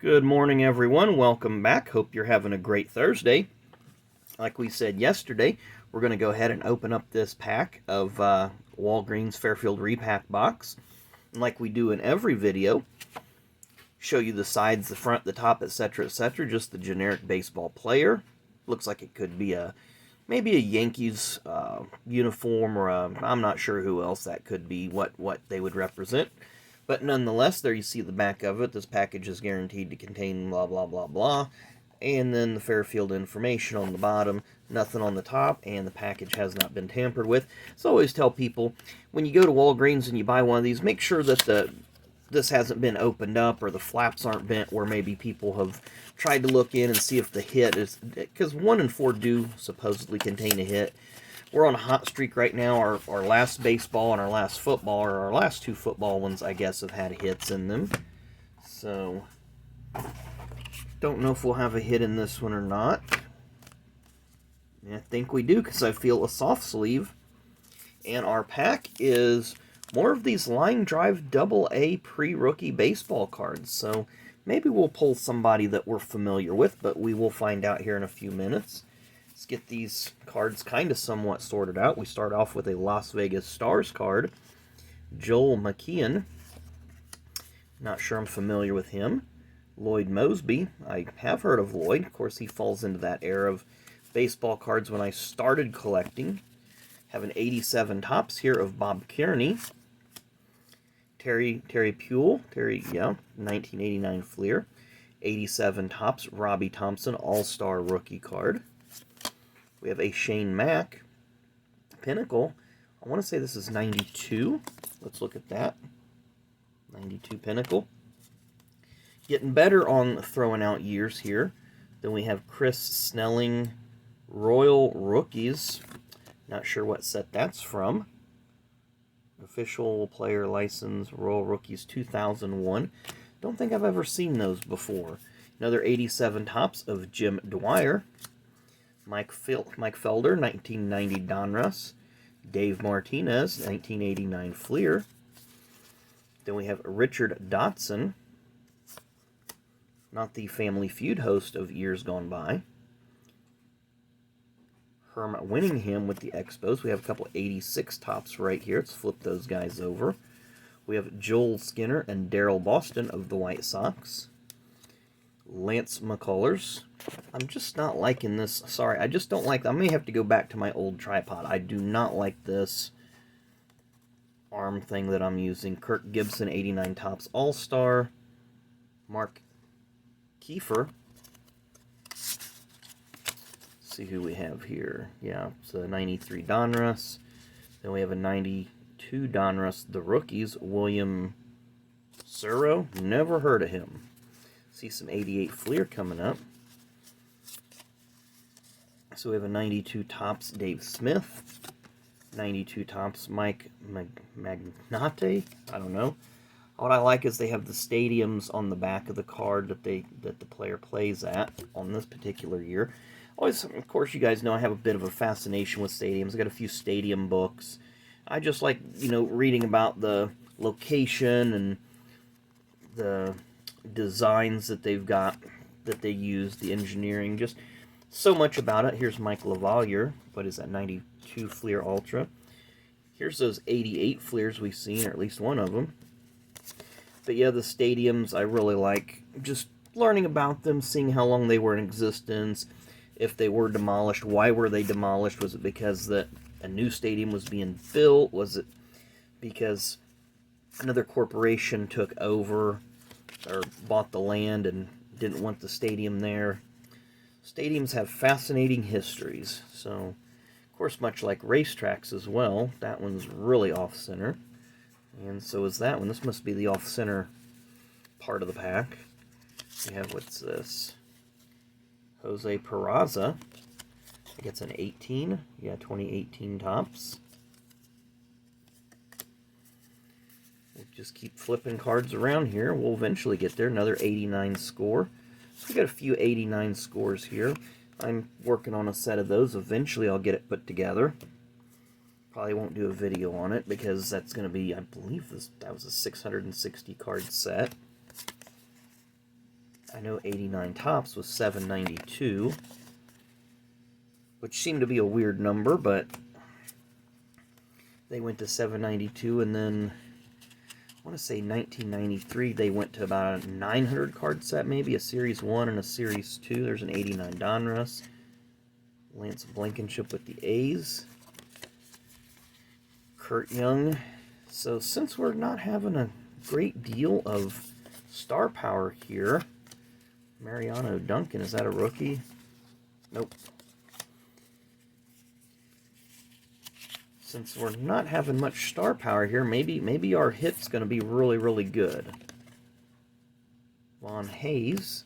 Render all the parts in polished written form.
Good morning, everyone. Welcome back. Hope you're having a great Thursday. Like we said yesterday, we're going to go ahead and open up this pack of Walgreen's Fairfield repack box. And like we do in every video, show you the sides, the front, the top, etc., etc., just the generic baseball player. Looks like it could be maybe a Yankees uniform, or I'm not sure who else that could be, what they would represent. But nonetheless, there you see the back of it. This package is guaranteed to contain blah, blah, blah, blah. And then the Fairfield information on the bottom, nothing on the top, and the package has not been tampered with. So I always tell people, when you go to Walgreens and you buy one of these, make sure that this hasn't been opened up or the flaps aren't bent, where maybe people have tried to look in and see if the hit is, because 1 in 4 do supposedly contain a hit. We're on a hot streak right now. Our last baseball and our last football, or our last 2 football ones, I guess, have had hits in them. So, don't know if we'll have a hit in this one or not. I think we do, because I feel a soft sleeve. And our pack is more of these line drive AA pre-rookie baseball cards. So, maybe we'll pull somebody that we're familiar with, but we will find out here in a few minutes. Let's get these cards kind of somewhat sorted out. We start off with a Las Vegas Stars card. Joel McKeon. Not sure I'm familiar with him. Lloyd Mosby. I have heard of Lloyd. Of course, he falls into that era of baseball cards when I started collecting. Have an 87 tops here of Bob Kearney. Terry Puel. 1989 Fleer. 87 tops, Robbie Thompson, All-Star rookie card. We have a Shane Mack Pinnacle. I want to say this is 92. Let's look at that. 92 Pinnacle. Getting better on throwing out years here. Then we have Chris Snelling Royal Rookies. Not sure what set that's from. Official player license Royal Rookies 2001. Don't think I've ever seen those before. Another 87 tops of Jim Dwyer. Mike Felder, 1990 Donruss. Dave Martinez, 1989 Fleer. Then we have Richard Dotson, not the Family Feud host of years gone by. Herm Winningham with the Expos. We have a couple 86 tops right here. Let's flip those guys over. We have Joel Skinner and Darryl Boston of the White Sox. Lance McCullers. I'm just not liking this. Sorry, I just don't like. I may have to go back to my old tripod. I do not like this arm thing that I'm using. Kirk Gibson, 89 tops All-Star. Mark Kiefer. See who we have here. Yeah, it's a 93 Donruss. Then we have a 92 Donruss, the rookies. William Suro. Never heard of him. See some 88 Fleer coming up. So we have a 92 tops Dave Smith. 92 tops Mike Magnate. I don't know. What I like is they have the stadiums on the back of the card that the player plays at on this particular year. Always, of course, you guys know I have a bit of a fascination with stadiums. I got a few stadium books. I just like, reading about the location and the designs that they've got, that they use, the engineering, just so much about it. Here's Mike LaValliere. What is that, 92 Fleer Ultra? Here's those 88 Fleers we've seen, or at least one of them. But yeah, the stadiums, I really like just learning about them, seeing how long they were in existence, if they were demolished, why were they demolished? Was it because that a new stadium was being built? Was it because another corporation took over or bought the land and didn't want the stadium there? Stadiums have fascinating histories. So, of course, much like racetracks as well, that one's really off-center. And so is that one. This must be the off-center part of the pack. We have, what's this? Jose Peraza. I think it's an 18. Yeah, 2018 tops. We'll just keep flipping cards around here. We'll eventually get there. Another 89 score. So we got a few 89 scores here. I'm working on a set of those. Eventually I'll get it put together. Probably won't do a video on it because that's going to be, I believe that was a 660 card set. I know 89 tops was 792, which seemed to be a weird number, but they went to 792, and then I want to say 1993 they went to about a 900 card set, maybe a Series 1 and a Series 2. There's an 89 Donruss. Lance Blankenship with the A's. Kurt Young. So since we're not having a great deal of star power here, Mariano Duncan, is that a rookie? Nope. Since we're not having much star power here, maybe our hit's going to be really, really good. Von Hayes.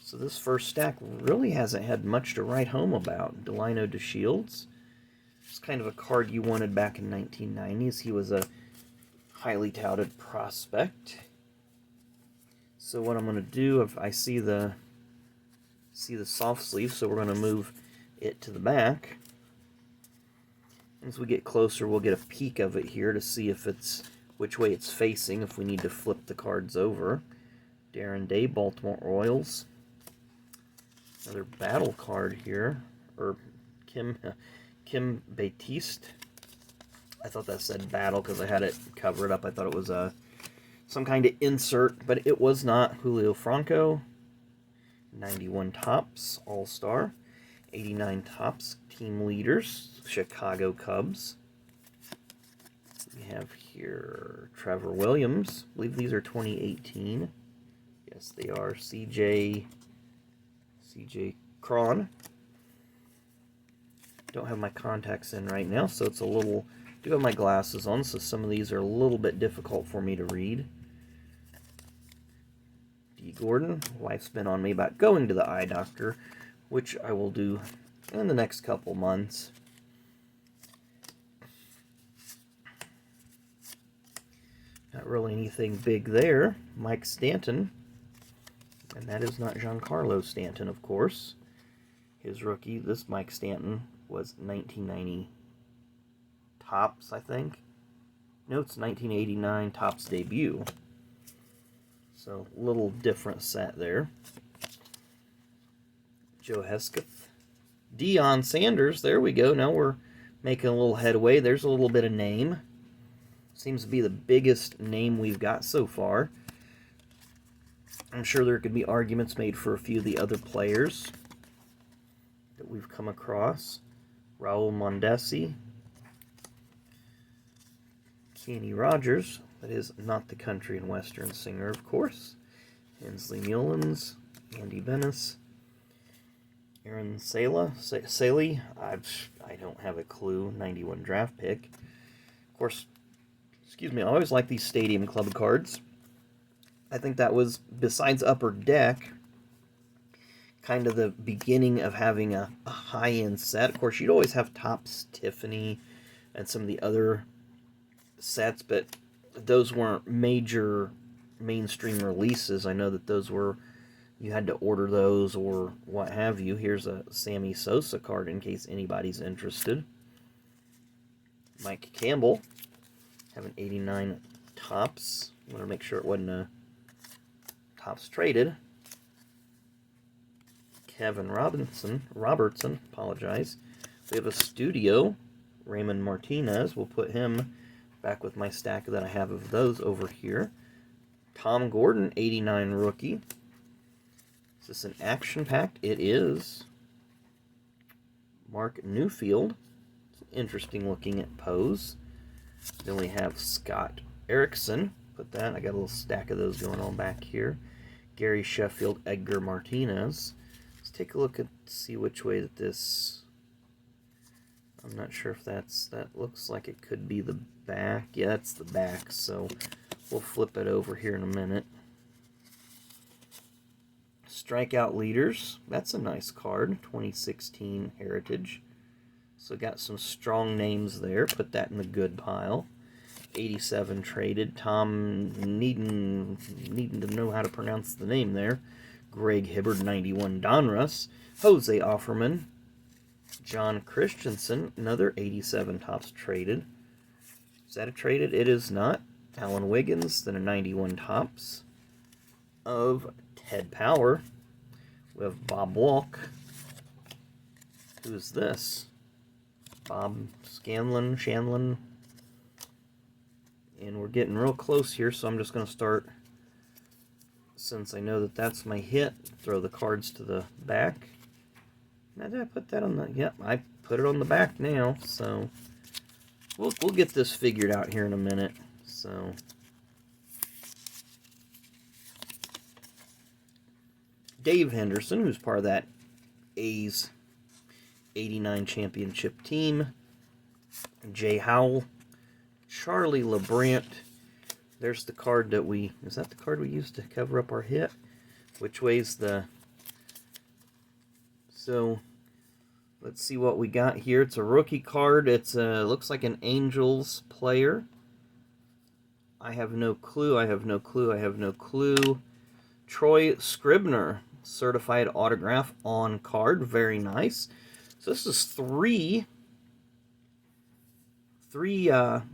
So this first stack really hasn't had much to write home about. Delino DeShields. It's kind of a card you wanted back in 1990s. He was a highly touted prospect. So what I'm going to do, if I see the soft sleeve, so we're going to move it to the back. As we get closer, we'll get a peek of it here to see if it's which way it's facing, if we need to flip the cards over. Darren Day, Baltimore Orioles. Another battle card here, or Kim Batiste. I thought that said battle because I had it covered up. I thought it was some kind of insert, but it was not. Julio Franco, 91 tops, All-Star. 89 tops, team leaders, Chicago Cubs. We have here Trevor Williams. I believe these are 2018. Yes, they are. CJ Cron. Don't have my contacts in right now, so it's a little... I do have my glasses on, so some of these are a little bit difficult for me to read. D. Gordon. Wife's been on me about going to the eye doctor, which I will do in the next couple months. Not really anything big there. Mike Stanton. And that is not Giancarlo Stanton, of course. His rookie, this Mike Stanton, was 1990 tops, I think. No, it's 1989 tops debut. So, a little different set there. Joe Hesketh. Deion Sanders, there we go. Now we're making a little headway. There's a little bit of name. Seems to be the biggest name we've got so far. I'm sure there could be arguments made for a few of the other players that we've come across. Raul Mondesi. Kenny Rogers. That is not the country and western singer, of course. Hensley Mullins. Andy Bennis. Aaron Saley. I don't have a clue. 91 draft pick. Of course, excuse me, I always like these Stadium Club cards. I think that was, besides Upper Deck, kind of the beginning of having a high-end set. Of course, you'd always have Topps Tiffany and some of the other sets, but those weren't major mainstream releases. I know that those were, you had to order those or what have you. Here's a Sammy Sosa card in case anybody's interested. Mike Campbell, have an 89 Topps. I want to make sure it wasn't a Topps traded. Kevin Robertson, apologize. We have a studio, Raymond Martinez. We'll put him back with my stack that I have of those over here. Tom Gordon, 89 rookie. Is this an action pack? It is. Mark Newfield. Interesting looking at pose. Then we have Scott Erickson. Put that. I got a little stack of those going on back here. Gary Sheffield, Edgar Martinez. Let's take a look at, see which way that this... I'm not sure if that looks like it could be the back. Yeah, that's the back, so we'll flip it over here in a minute. Strikeout leaders. That's a nice card. 2016 Heritage. So got some strong names there. Put that in the good pile. 87 traded. Tom needing to know how to pronounce the name there. Greg Hibbard, 91 Donruss. Jose Offerman. John Christensen, another 87 Topps traded. Is that a traded? It is not. Alan Wiggins, then a 91 Topps. of Ted Power. We have Bob Walk. Who's this? Bob Shanlon. And we're getting real close here, so I'm just going to start, since I know that that's my hit, throw the cards to the back. Now, did I put that on the... Yep, I put it on the back now, so we'll get this figured out here in a minute. So Dave Henderson, who's part of that A's 89 championship team. Jay Howell. Charlie LeBrant. There's the card that we... Is that the card we used to cover up our hit? Which way's the... So, let's see what we got here. It's a rookie card. It's looks like an Angels player. I have no clue. Troy Scribner. Certified autograph on card. Very nice. So this is three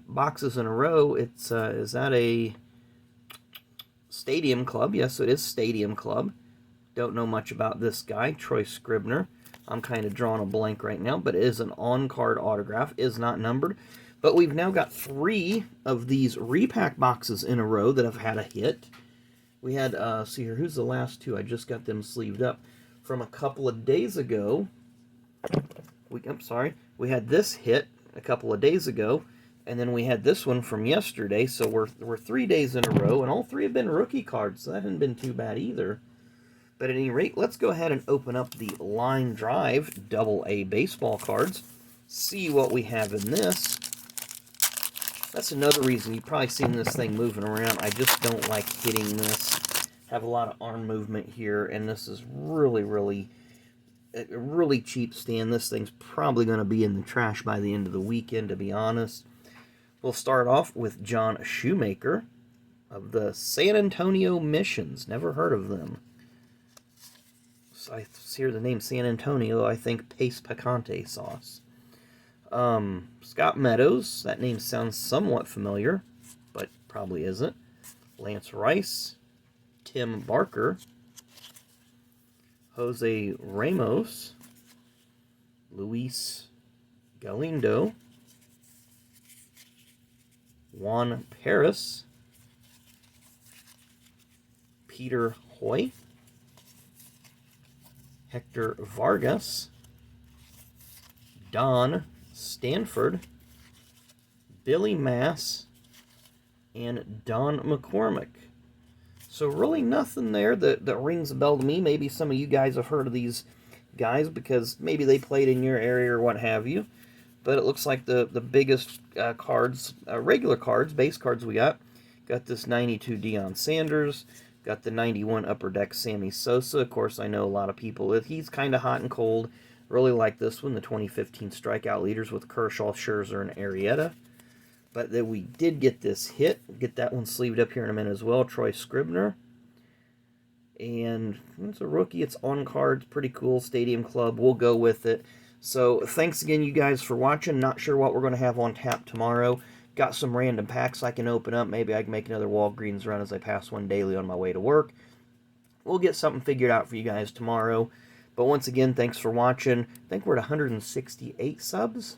boxes in a row. It's is that a Stadium Club? Yes, it is Stadium Club. Don't know much about this guy, Troy Scribner. I'm kind of drawing a blank right now, but it is an on-card autograph. Is not numbered. But we've now got 3 of these repack boxes in a row that have had a hit. We had, see here, who's the last 2? I just got them sleeved up. From a couple of days ago, we had this hit a couple of days ago, and then we had this one from yesterday, so we're 3 days in a row, and all 3 have been rookie cards, so that hasn't been too bad either. But at any rate, let's go ahead and open up the Line Drive AA baseball cards, see what we have in this. That's another reason you've probably seen this thing moving around. I just don't like hitting this. Have a lot of arm movement here, and this is really a really cheap stand. This thing's probably going to be in the trash by the end of the weekend, to be honest. We'll start off with John Shoemaker of the San Antonio Missions. Never heard of them. So I hear the name San Antonio, I think paste picante sauce. Scott Meadows. That name sounds somewhat familiar, but probably isn't. Lance Rice. Tim Barker. Jose Ramos, Luis Galindo, Juan Paris, Peter Hoy, Hector Vargas, Don Stanford, Billy Mass, and Don McCormick. So really nothing there that rings a bell to me. Maybe some of you guys have heard of these guys because maybe they played in your area or what have you. But it looks like the biggest cards, regular cards, base cards we got. Got this 92 Deion Sanders. Got the 91 Upper Deck Sammy Sosa. Of course, I know a lot of people, he's kind of hot and cold. Really like this one, the 2015 Strikeout Leaders with Kershaw, Scherzer, and Arrieta. But then we did get this hit. We'll get that one sleeved up here in a minute as well. Troy Scribner. And it's a rookie. It's on cards. Pretty cool. Stadium Club. We'll go with it. So thanks again, you guys, for watching. Not sure what we're going to have on tap tomorrow. Got some random packs I can open up. Maybe I can make another Walgreens run as I pass one daily on my way to work. We'll get something figured out for you guys tomorrow. But once again, thanks for watching. I think we're at 168 subs.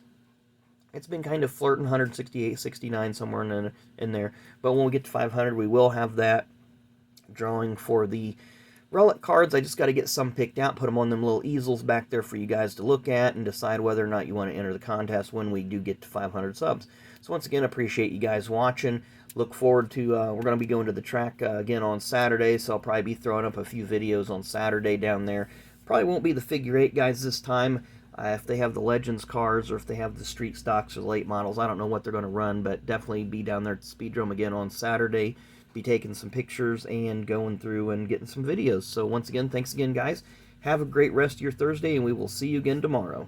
It's been kind of flirting, 168, 69, somewhere in there. But when we get to 500, we will have that drawing for the relic cards. I just got to get some picked out, put them on them little easels back there for you guys to look at and decide whether or not you want to enter the contest when we do get to 500 subs. So once again, appreciate you guys watching. Look forward to, we're going to be going to the track again on Saturday, so I'll probably be throwing up a few videos on Saturday down there. Probably won't be the figure 8 guys this time. If they have the Legends cars or if they have the street stocks or the late models, I don't know what they're going to run, but definitely be down there at the Speedrome again on Saturday. Be taking some pictures and going through and getting some videos. So once again, thanks again, guys. Have a great rest of your Thursday, and we will see you again tomorrow.